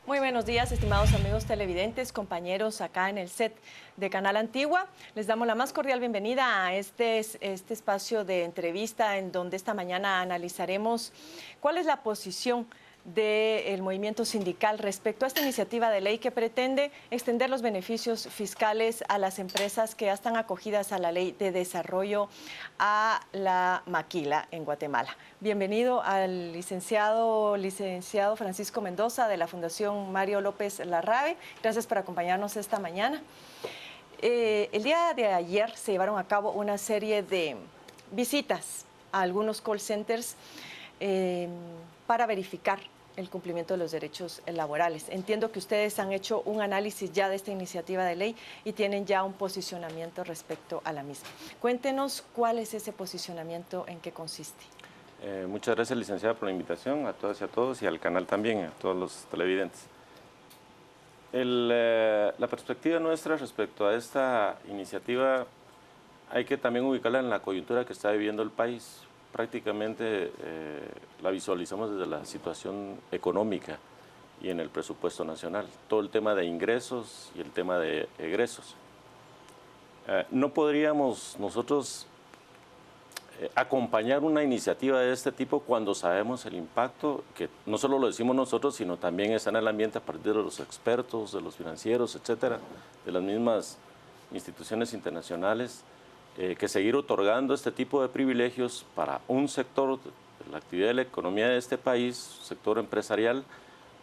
Muy buenos días, estimados amigos televidentes, compañeros acá en el set de Canal Antigua. Les damos la más cordial bienvenida a este espacio de entrevista en donde esta mañana analizaremos cuál es la posición del movimiento sindical respecto a esta iniciativa de ley que pretende extender los beneficios fiscales a las empresas que ya están acogidas a la ley de desarrollo a la maquila en Guatemala. Bienvenido al licenciado Francisco Mendoza de la Fundación Mario López Larrabe. Gracias por acompañarnos esta mañana. El día de ayer se llevaron a cabo una serie de visitas a algunos call centers para verificar el cumplimiento de los derechos laborales. Entiendo que ustedes han hecho un análisis ya de esta iniciativa de ley y tienen ya un posicionamiento respecto a la misma. Cuéntenos cuál es ese posicionamiento, en qué consiste. Muchas gracias, licenciada, por la invitación, a todas y a todos, y al canal también, a todos los televidentes. La perspectiva nuestra respecto a esta iniciativa hay que también ubicarla en la coyuntura que está viviendo el país. Prácticamente la visualizamos desde la situación económica y en el presupuesto nacional. Todo el tema de ingresos y el tema de egresos. No podríamos nosotros acompañar una iniciativa de este tipo cuando sabemos el impacto, que no solo lo decimos nosotros, sino también está en el ambiente a partir de los expertos, de los financieros, etcétera, de las mismas instituciones internacionales, que seguir otorgando este tipo de privilegios para un sector de la actividad de la economía de este país, sector empresarial,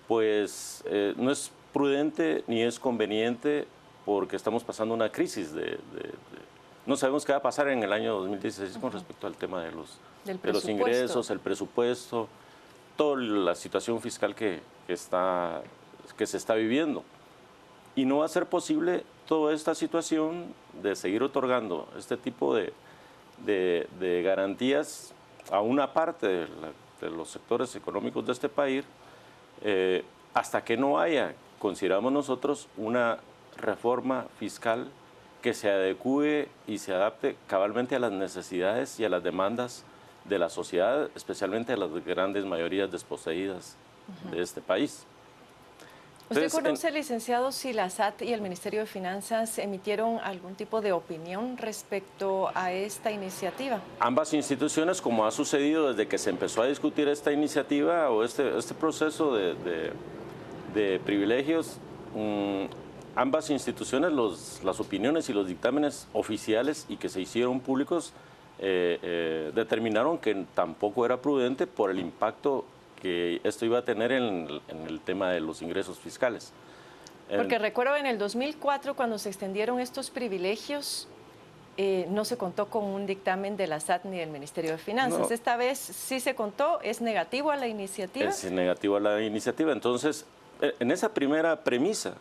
pues no es prudente ni es conveniente porque estamos pasando una crisis no sabemos qué va a pasar en el año 2016 con respecto al tema de los ingresos, el presupuesto, toda la situación fiscal que se está viviendo. Y no va a ser posible toda esta situación de seguir otorgando este tipo de garantías a una parte de los sectores económicos de este país hasta que no haya, consideramos nosotros, una reforma fiscal que se adecue y se adapte cabalmente a las necesidades y a las demandas de la sociedad, especialmente a las grandes mayorías desposeídas de este país. ¿Usted conoce, licenciado, si la SAT y el Ministerio de Finanzas emitieron algún tipo de opinión respecto a esta iniciativa? Ambas instituciones, como ha sucedido desde que se empezó a discutir esta iniciativa o este proceso de privilegios, ambas instituciones, las opiniones y los dictámenes oficiales y que se hicieron públicos determinaron que tampoco era prudente por el impacto que esto iba a tener en el tema de los ingresos fiscales. Porque recuerdo en el 2004, cuando se extendieron estos privilegios, no se contó con un dictamen de la SAT ni del Ministerio de Finanzas. No. Esta vez sí se contó. ¿Es negativo a la iniciativa? Es negativo a la iniciativa. Entonces, en esa primera premisa,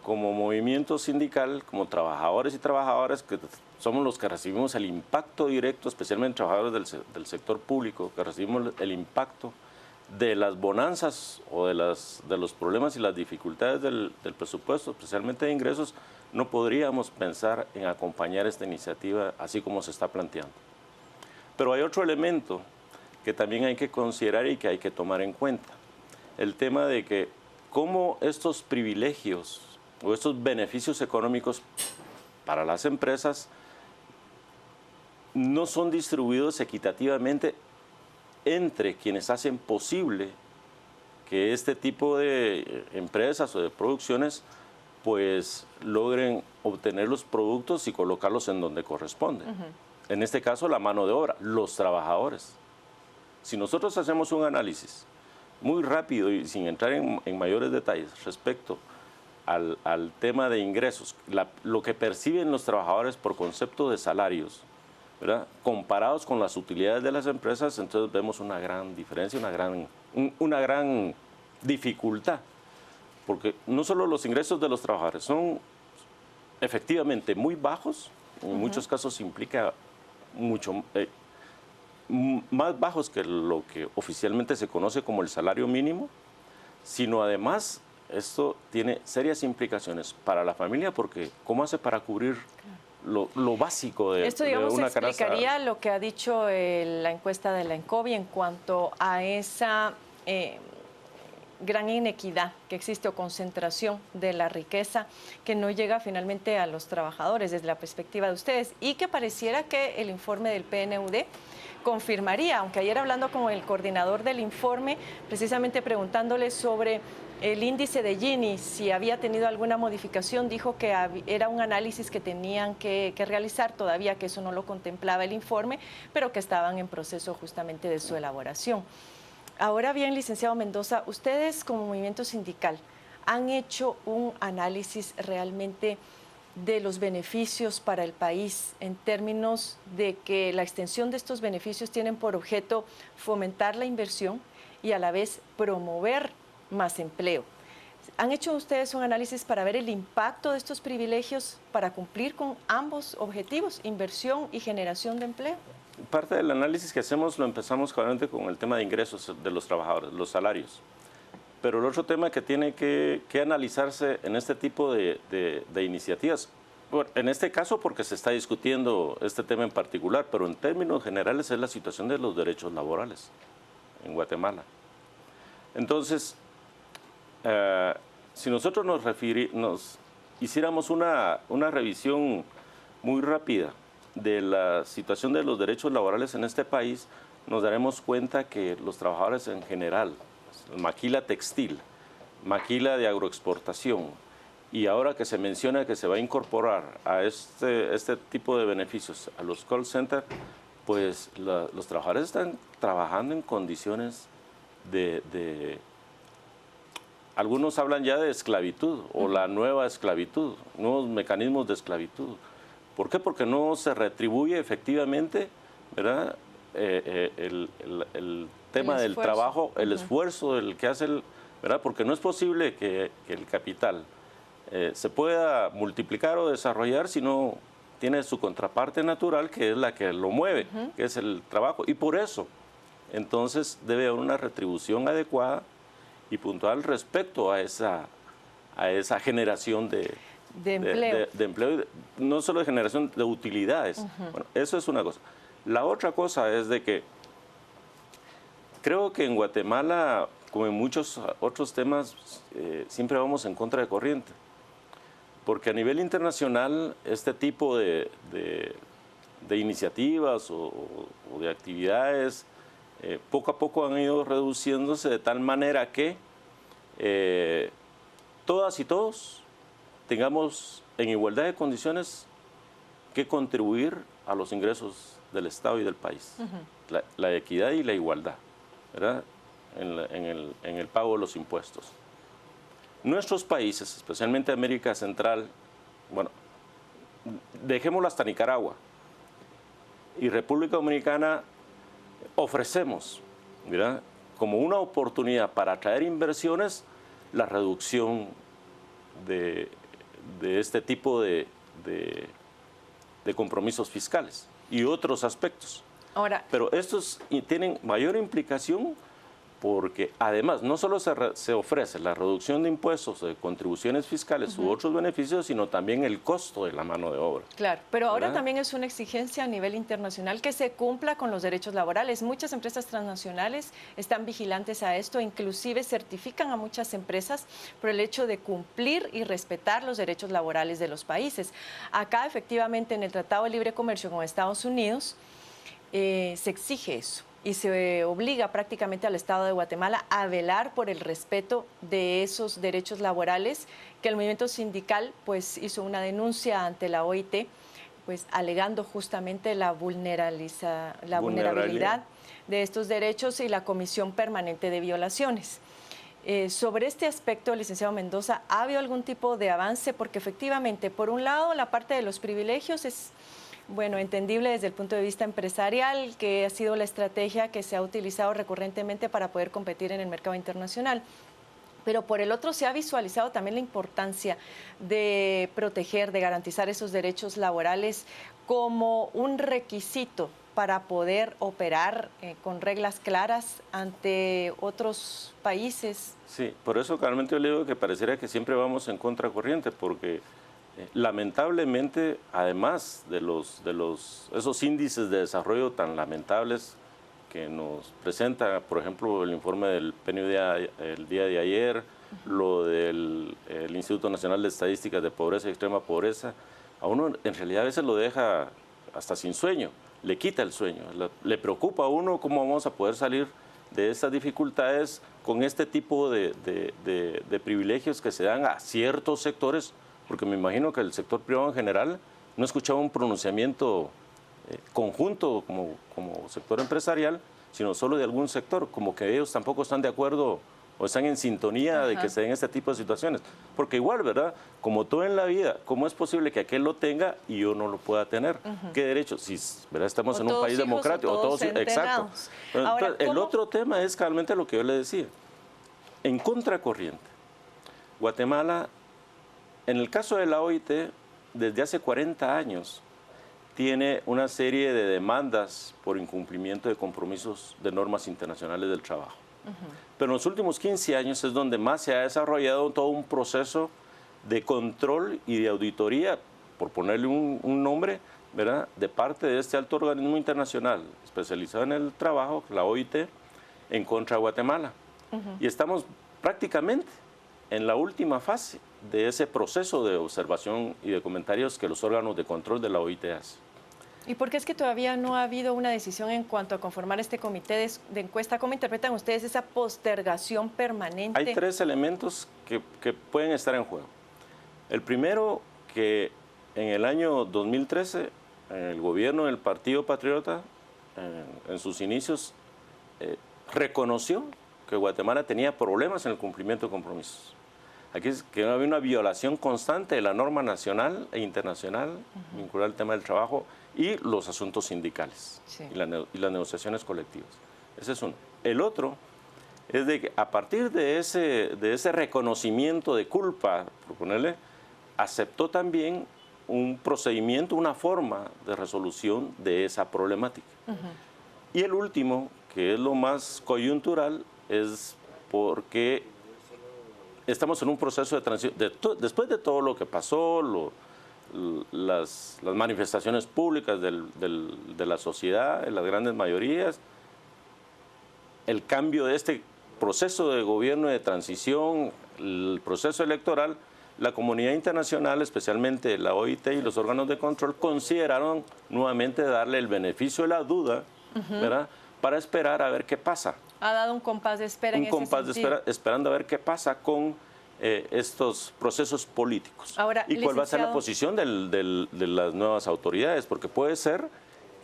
como movimiento sindical, como trabajadores y trabajadoras, que somos los que recibimos el impacto directo, especialmente trabajadores del sector público, que recibimos el impacto de las bonanzas o de los problemas y las dificultades del presupuesto, especialmente de ingresos, no podríamos pensar en acompañar esta iniciativa así como se está planteando. Pero hay otro elemento que también hay que considerar y que hay que tomar en cuenta. El tema de que cómo estos privilegios o estos beneficios económicos para las empresas no son distribuidos equitativamente entre quienes hacen posible que este tipo de empresas o de producciones pues logren obtener los productos y colocarlos en donde corresponde. En este caso, la mano de obra, los trabajadores. Si nosotros hacemos un análisis muy rápido y sin entrar en mayores detalles respecto al tema de ingresos, lo que perciben los trabajadores por concepto de salarios, ¿verdad?, comparados con las utilidades de las empresas, entonces vemos una gran diferencia, una gran dificultad, porque no solo los ingresos de los trabajadores son efectivamente muy bajos, en muchos casos implica mucho más bajos que lo que oficialmente se conoce como el salario mínimo, sino además esto tiene serias implicaciones para la familia, porque ¿cómo hace para cubrir lo básico de, esto, digamos, de una canasta? explicaría lo que ha dicho la encuesta de la ENCOBI en cuanto a esa gran inequidad que existe o concentración de la riqueza que no llega finalmente a los trabajadores desde la perspectiva de ustedes y que pareciera que el informe del PNUD confirmaría, aunque ayer hablando con el coordinador del informe, precisamente preguntándole sobre el índice de Gini, si había tenido alguna modificación, dijo que era un análisis que tenían que realizar todavía, que eso no lo contemplaba el informe, pero que estaban en proceso justamente de su elaboración. Ahora bien, licenciado Mendoza, ustedes como movimiento sindical han hecho un análisis realmente de los beneficios para el país en términos de que la extensión de estos beneficios tienen por objeto fomentar la inversión y a la vez promover más empleo. ¿Han hecho ustedes un análisis para ver el impacto de estos privilegios para cumplir con ambos objetivos, inversión y generación de empleo? Parte del análisis que hacemos lo empezamos claramente con el tema de ingresos de los trabajadores, los salarios. Pero el otro tema que tiene que analizarse en este tipo de iniciativas, bueno, en este caso porque se está discutiendo este tema en particular, pero en términos generales es la situación de los derechos laborales en Guatemala. Entonces, si nosotros nos hiciéramos una revisión muy rápida de la situación de los derechos laborales en este país, nos daremos cuenta que los trabajadores en general, maquila textil, maquila de agroexportación, y ahora que se menciona que se va a incorporar a este tipo de beneficios a los call centers, pues los trabajadores están trabajando en condiciones algunos hablan ya de esclavitud o la nueva esclavitud, nuevos mecanismos de esclavitud. ¿Por qué? Porque no se retribuye efectivamente, ¿verdad? El tema del trabajo, el esfuerzo del que hace, ¿verdad? Porque no es posible que el capital se pueda multiplicar o desarrollar si no tiene su contraparte natural, que es la que lo mueve, que es el trabajo. Y por eso, entonces, debe haber una retribución adecuada y puntual respecto a esa generación de empleo, no solo de generación de utilidades. Bueno, eso es una cosa. La otra cosa es de que creo que en Guatemala, como en muchos otros temas, siempre vamos en contra de corriente. Porque a nivel internacional, este tipo de iniciativas o de actividades poco a poco han ido reduciéndose de tal manera que todas y todos tengamos en igualdad de condiciones que contribuir a los ingresos del Estado y del país. La equidad y la igualdad, ¿verdad? En el pago de los impuestos. Nuestros países, especialmente América Central, bueno, dejémoslo hasta Nicaragua y República Dominicana, ofrecemos, ¿verdad?, como una oportunidad para atraer inversiones, la reducción de este tipo de compromisos fiscales y otros aspectos. Ahora, pero estos tienen mayor implicación porque además no solo se ofrece la reducción de impuestos, de contribuciones fiscales u otros beneficios, sino también el costo de la mano de obra. Claro, pero ahora ¿verdad? también es una exigencia a nivel internacional que se cumpla con los derechos laborales. Muchas empresas transnacionales están vigilantes a esto, inclusive certifican a muchas empresas por el hecho de cumplir y respetar los derechos laborales de los países. Acá efectivamente en el Tratado de Libre Comercio con Estados Unidos se exige eso. Y se obliga prácticamente al Estado de Guatemala a velar por el respeto de esos derechos laborales, que el movimiento sindical pues hizo una denuncia ante la OIT, pues alegando justamente la vulnerabilidad de estos derechos y la Comisión Permanente de Violaciones. Sobre este aspecto, licenciado Mendoza, ¿ha habido algún tipo de avance? Porque efectivamente, por un lado, la parte de los privilegios es, bueno, entendible desde el punto de vista empresarial, que ha sido la estrategia que se ha utilizado recurrentemente para poder competir en el mercado internacional. Pero por el otro se ha visualizado también la importancia de proteger, de garantizar esos derechos laborales como un requisito para poder operar con reglas claras ante otros países. Sí, por eso claramente yo le digo que pareciera que siempre vamos en contracorriente, porque lamentablemente, además de esos índices de desarrollo tan lamentables que nos presenta, por ejemplo, el informe del PNUD el día de ayer, lo del el Instituto Nacional de Estadísticas de Pobreza y Extrema Pobreza, a uno en realidad a veces lo deja hasta sin sueño, le quita el sueño, le preocupa a uno cómo vamos a poder salir de estas dificultades con este tipo de privilegios que se dan a ciertos sectores, porque me imagino que el sector privado en general no escuchaba un pronunciamiento conjunto como sector empresarial, sino solo de algún sector, como que ellos tampoco están de acuerdo o están en sintonía de que se den este tipo de situaciones. Porque igual, ¿verdad? Como todo en la vida, ¿cómo es posible que aquel lo tenga y yo no lo pueda tener? ¿Qué derecho? Si, ¿verdad? Estamos en un país democrático. Exacto. Pero Ahora, entonces, el otro tema es realmente lo que yo le decía. En contracorriente, Guatemala, en el caso de la OIT, desde hace 40 años, tiene una serie de demandas por incumplimiento de compromisos de normas internacionales del trabajo. Pero en los últimos 15 años es donde más se ha desarrollado todo un proceso de control y de auditoría, por ponerle un nombre, ¿verdad?, de parte de este alto organismo internacional especializado en el trabajo, la OIT, en contra de Guatemala. Y estamos prácticamente en la última fase de ese proceso de observación y de comentarios que los órganos de control de la OIT hacen. ¿Y por qué es que todavía no ha habido una decisión en cuanto a conformar este comité de encuesta? ¿Cómo interpretan ustedes esa postergación permanente? Hay tres elementos que pueden estar en juego. El primero, que en el año 2013, el gobierno del Partido Patriota, en sus inicios, reconoció que Guatemala tenía problemas en el cumplimiento de compromisos. Aquí es que había una violación constante de la norma nacional e internacional vinculada al tema del trabajo y los asuntos sindicales y las negociaciones colectivas. Ese es uno. El otro es de que a partir de ese reconocimiento de culpa, por ponerle, aceptó también un procedimiento, una forma de resolución de esa problemática. Y el último, que es lo más coyuntural, es porque estamos en un proceso de transición. Después de todo lo que pasó, las manifestaciones públicas de la sociedad, de las grandes mayorías, el cambio de este proceso de gobierno de transición, el proceso electoral, la comunidad internacional, especialmente la OIT y los órganos de control, consideraron nuevamente darle el beneficio de la duda, ¿verdad?, para esperar a ver qué pasa. Ha dado un compás de espera en ese sentido. Un compás de espera, esperando a ver qué pasa con estos procesos políticos. Ahora, y cuál va a ser la posición de las nuevas autoridades, porque puede ser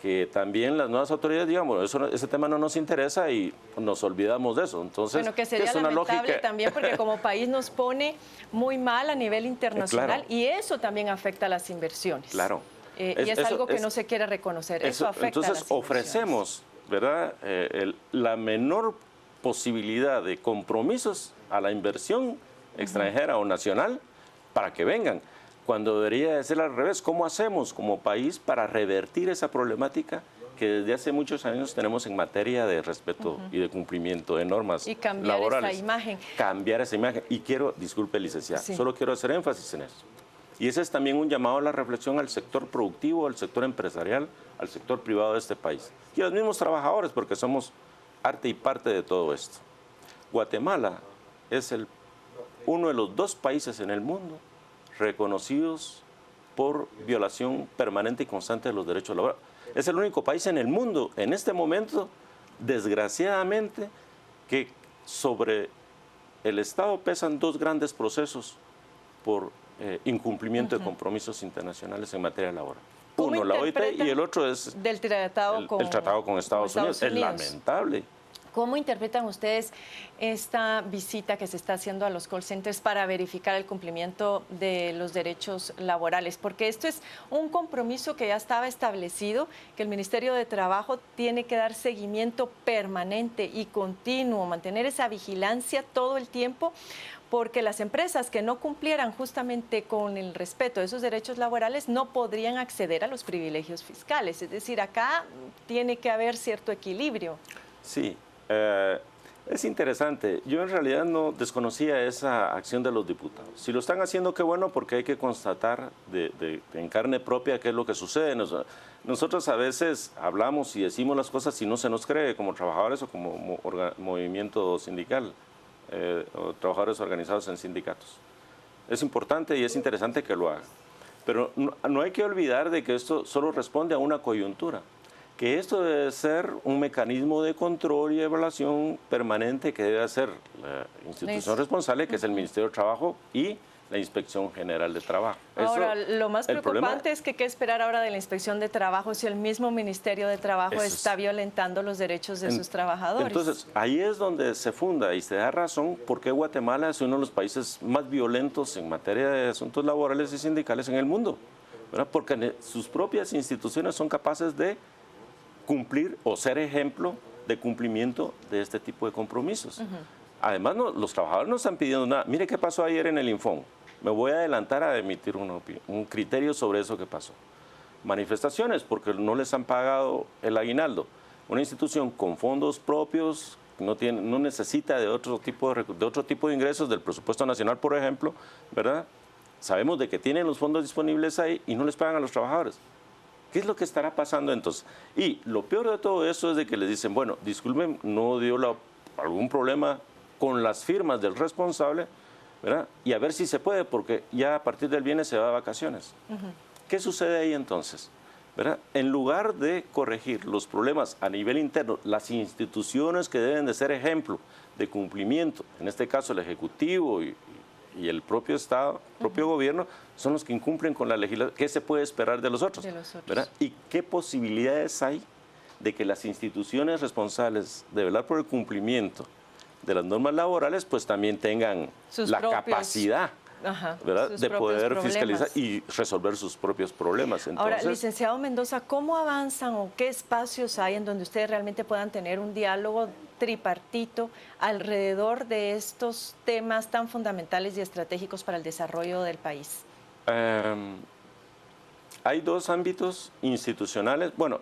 que también las nuevas autoridades digan, bueno, ese tema no nos interesa y nos olvidamos de eso. Entonces, bueno, que sería es una lamentable lógica también porque como país nos pone muy mal a nivel internacional y eso también afecta a las inversiones. Claro. Y es algo que no se quiere reconocer. Eso afecta entonces, a las ofrecemos, ¿verdad?, la menor posibilidad de compromisos a la inversión extranjera o nacional para que vengan, cuando debería de ser al revés. ¿Cómo hacemos como país para revertir esa problemática que desde hace muchos años tenemos en materia de respeto y de cumplimiento de normas laborales? Y cambiar esa imagen. Cambiar esa imagen. Y disculpe, licenciada, solo quiero hacer énfasis en eso. Y ese es también un llamado a la reflexión al sector productivo, al sector empresarial, al sector privado de este país. Y a los mismos trabajadores, porque somos arte y parte de todo esto. Guatemala es uno de los 2 países en el mundo reconocidos por violación permanente y constante de los derechos laborales. Es el único país en el mundo, en este momento, desgraciadamente, que sobre el Estado pesan 2 grandes procesos por incumplimiento de compromisos internacionales en materia laboral. Uno, la OIT, y el otro es el tratado con Estados Unidos. Es lamentable. ¿Cómo interpretan ustedes esta visita que se está haciendo a los call centers para verificar el cumplimiento de los derechos laborales? Porque esto es un compromiso que ya estaba establecido, que el Ministerio de Trabajo tiene que dar seguimiento permanente y continuo, mantener esa vigilancia todo el tiempo, porque las empresas que no cumplieran justamente con el respeto de esos derechos laborales no podrían acceder a los privilegios fiscales. Es decir, acá tiene que haber cierto equilibrio. Sí. Es interesante. Yo en realidad no desconocía esa acción de los diputados. Si lo están haciendo, qué bueno, porque hay que constatar en carne propia qué es lo que sucede. Nosotros a veces hablamos y decimos las cosas y no se nos cree como trabajadores o como movimiento sindical, o trabajadores organizados en sindicatos. Es importante y es interesante que lo hagan. Pero no hay que olvidar de que esto solo responde a una coyuntura, que esto debe ser un mecanismo de control y evaluación permanente que debe hacer la institución responsable, que es el Ministerio de Trabajo y la Inspección General de Trabajo. Ahora, lo más preocupante es que qué esperar ahora de la Inspección de Trabajo si el mismo Ministerio de Trabajo está violentando los derechos de sus trabajadores. Entonces, ahí es donde se funda y se da razón por qué Guatemala es uno de los países más violentos en materia de asuntos laborales y sindicales en el mundo, ¿verdad? Porque sus propias instituciones son capaces de cumplir o ser ejemplo de cumplimiento de este tipo de compromisos. Además, los trabajadores no están pidiendo nada. Mire qué pasó ayer en el Infón. Me voy a adelantar a emitir un criterio sobre eso que pasó. Manifestaciones porque no les han pagado el aguinaldo. Una institución con fondos propios, no necesita de otro tipo de ingresos del presupuesto nacional, por ejemplo, ¿verdad? Sabemos de que tienen los fondos disponibles ahí y no les pagan a los trabajadores. ¿Qué es lo que estará pasando entonces? Y lo peor de todo eso es de que les dicen, bueno, disculpen, no dio algún problema con las firmas del responsable, ¿verdad? Y a ver si se puede, porque ya a partir del viernes se va de vacaciones. ¿Qué sucede ahí entonces? ¿Verdad? En lugar de corregir los problemas a nivel interno, las instituciones que deben de ser ejemplo de cumplimiento, en este caso el Ejecutivo y el propio Estado, propio gobierno, son los que incumplen con la legislación. ¿Qué se puede esperar de los otros? ¿Verdad? ¿Y qué posibilidades hay de que las instituciones responsables de velar por el cumplimiento de las normas laborales, pues también tengan capacidad, ¿verdad?, de poder fiscalizar y resolver sus propios problemas? Entonces, ahora, licenciado Mendoza, ¿cómo avanzan o qué espacios hay en donde ustedes realmente puedan tener un diálogo tripartito alrededor de estos temas tan fundamentales y estratégicos para el desarrollo del país? Hay dos ámbitos institucionales. Bueno,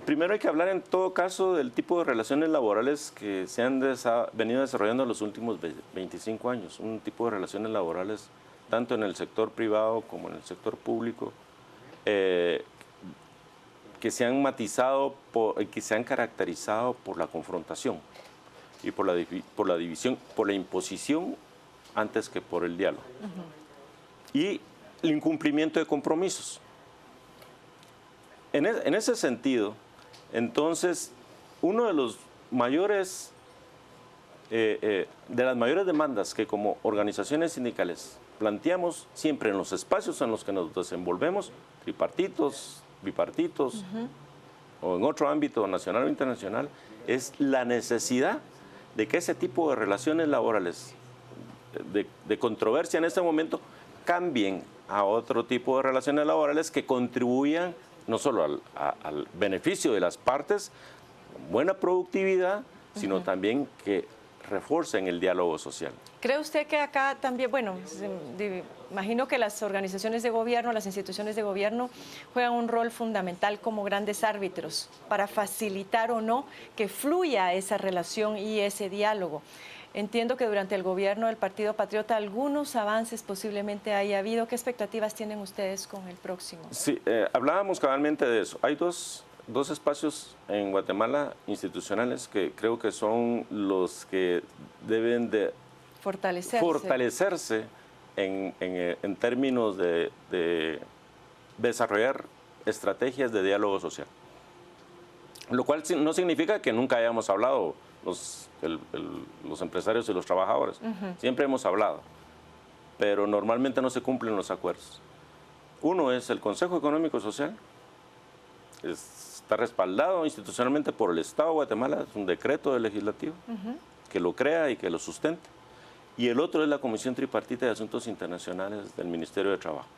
primero hay que hablar en todo caso del tipo de relaciones laborales que se han venido desarrollando en los últimos 25 años. Un tipo de relaciones laborales tanto en el sector privado como en el sector público, que se han matizado, que se han caracterizado por la confrontación y por la división, por la imposición antes que por el diálogo. Y el incumplimiento de compromisos. En ese sentido, entonces, uno de los mayores, de las mayores demandas que como organizaciones sindicales planteamos siempre en los espacios en los que nos desenvolvemos, tripartitos, bipartitos, o en otro ámbito nacional o internacional, es la necesidad de que ese tipo de relaciones laborales, de controversia en este momento, cambien a otro tipo de relaciones laborales que contribuyan no solo al beneficio de las partes, buena productividad, sino también que refuercen el diálogo social. ¿Cree usted que acá también, bueno, imagino que las organizaciones de gobierno, las instituciones de gobierno juegan un rol fundamental como grandes árbitros para facilitar o no que fluya esa relación y ese diálogo? Entiendo que durante el gobierno del Partido Patriota algunos avances posiblemente haya habido. ¿Qué expectativas tienen ustedes con el próximo? Sí, hablábamos cabalmente de eso. Hay dos espacios en Guatemala institucionales que creo que son los que deben de fortalecerse en términos de desarrollar estrategias de diálogo social. Lo cual no significa que nunca hayamos hablado los empresarios y los trabajadores. Siempre hemos hablado, pero normalmente no se cumplen los acuerdos. Uno es el Consejo Económico y Social, está respaldado institucionalmente por el Estado de Guatemala, es un decreto del legislativo que lo crea y que lo sustenta. Y el otro es la Comisión Tripartita de Asuntos Internacionales del Ministerio de Trabajo.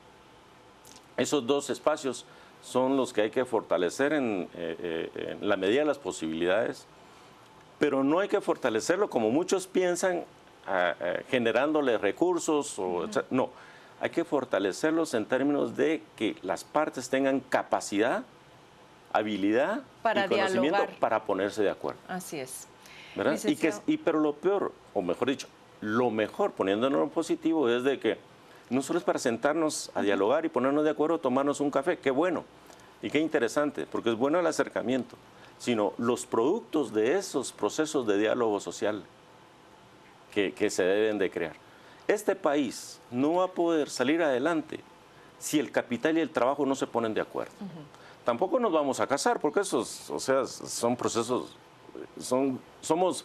Esos dos espacios son los que hay que fortalecer en la medida de las posibilidades, pero no hay que fortalecerlo como muchos piensan, generándole recursos, no, hay que fortalecerlos en términos de que las partes tengan capacidad, habilidad y conocimiento para ponerse de acuerdo. Así es. ¿verdad? Pero lo peor, o mejor dicho, lo mejor, poniéndonos en positivo, es de que no solo es para sentarnos a dialogar y ponernos de acuerdo, tomarnos un café, qué bueno y qué interesante, porque es bueno el acercamiento, sino los productos de esos procesos de diálogo social que se deben de crear. Este país no va a poder salir adelante si el capital y el trabajo no se ponen de acuerdo. Tampoco nos vamos a casar, porque esos, o sea, son procesos, somos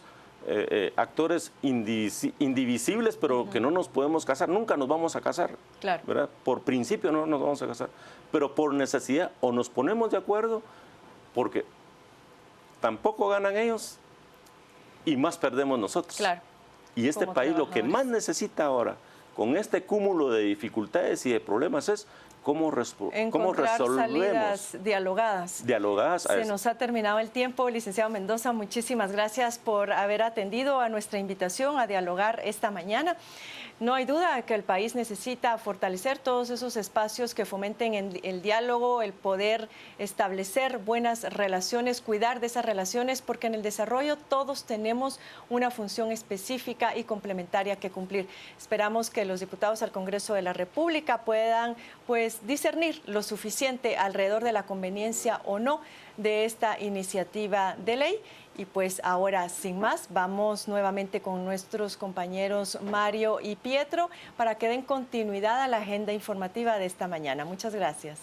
actores indivisibles, pero que no nos podemos casar, nunca nos vamos a casar, claro, ¿verdad? Por principio no nos vamos a casar, pero por necesidad o nos ponemos de acuerdo, porque tampoco ganan ellos y más perdemos nosotros. claro. Y este país lo que más necesita ahora, con este cúmulo de dificultades y de problemas, es cómo resolvemos. Salidas dialogadas. Se nos ha terminado el tiempo. Licenciado Mendoza, muchísimas gracias por haber atendido a nuestra invitación a dialogar esta mañana. No hay duda que el país necesita fortalecer todos esos espacios que fomenten el diálogo, el poder establecer buenas relaciones, cuidar de esas relaciones, porque en el desarrollo todos tenemos una función específica y complementaria que cumplir. Esperamos que los diputados al Congreso de la República puedan, pues, discernir lo suficiente alrededor de la conveniencia o no de esta iniciativa de ley. Y pues ahora, sin más, vamos nuevamente con nuestros compañeros Mario y Pietro para que den continuidad a la agenda informativa de esta mañana. Muchas gracias.